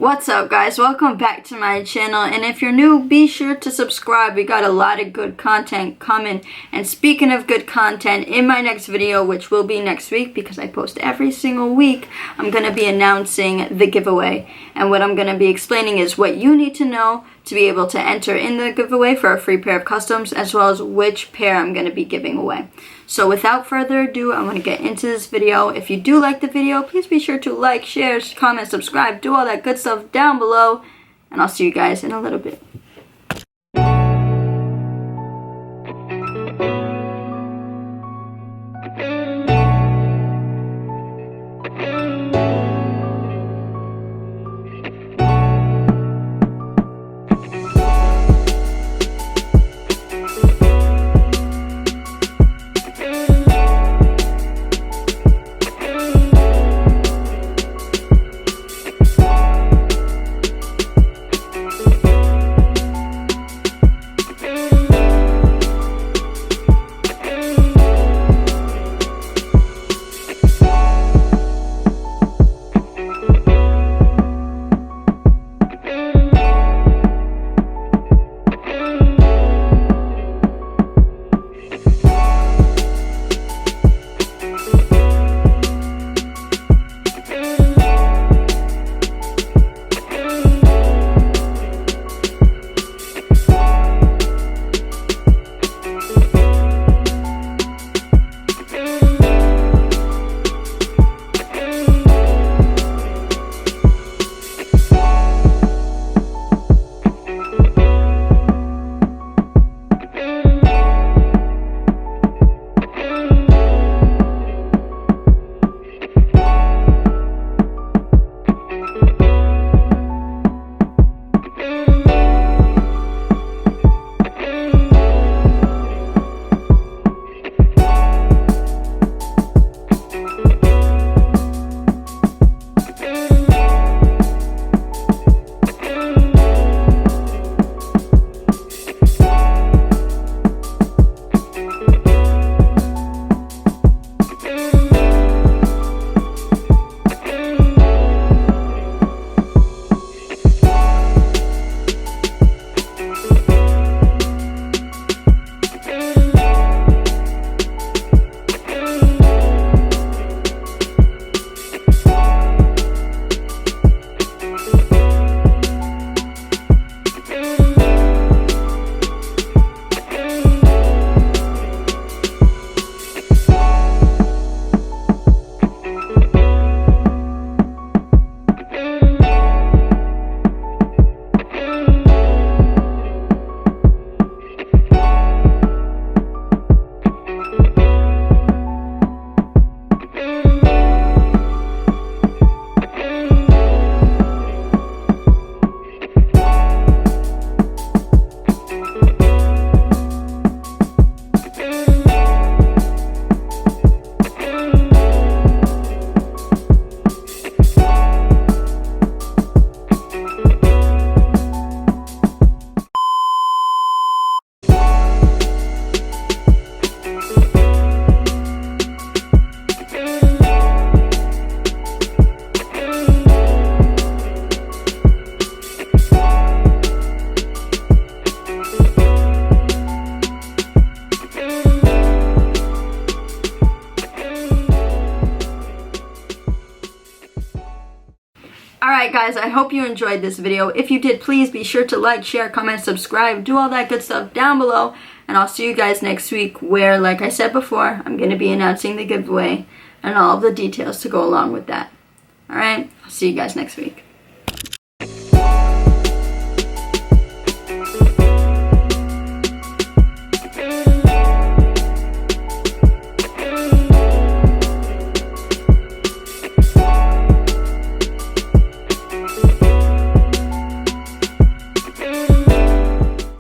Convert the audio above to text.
What's up, guys? Welcome back to my channel, and if you're new, be sure to subscribe. We got a lot of good content coming. And speaking of good content, in my next video, which will be next week because I post every single week, I'm going to be announcing the giveaway. And what I'm going to be explaining is what you need to know to be able to enter in the giveaway for a free pair of Customz, as well as which pair I'm going to be giving away. So without further ado, I'm going to get into this video. If you do like the video, please be sure to like, share, comment, subscribe, do all that good stuff down below, and I'll see you guys in a little bit. Alright guys, I hope you enjoyed this video. If you did, please be sure to like, share, comment, subscribe, do all that good stuff down below. And I'll see you guys next week where, like I said before, I'm going to be announcing the giveaway and all of the details to go along with that. Alright, I'll see you guys next week.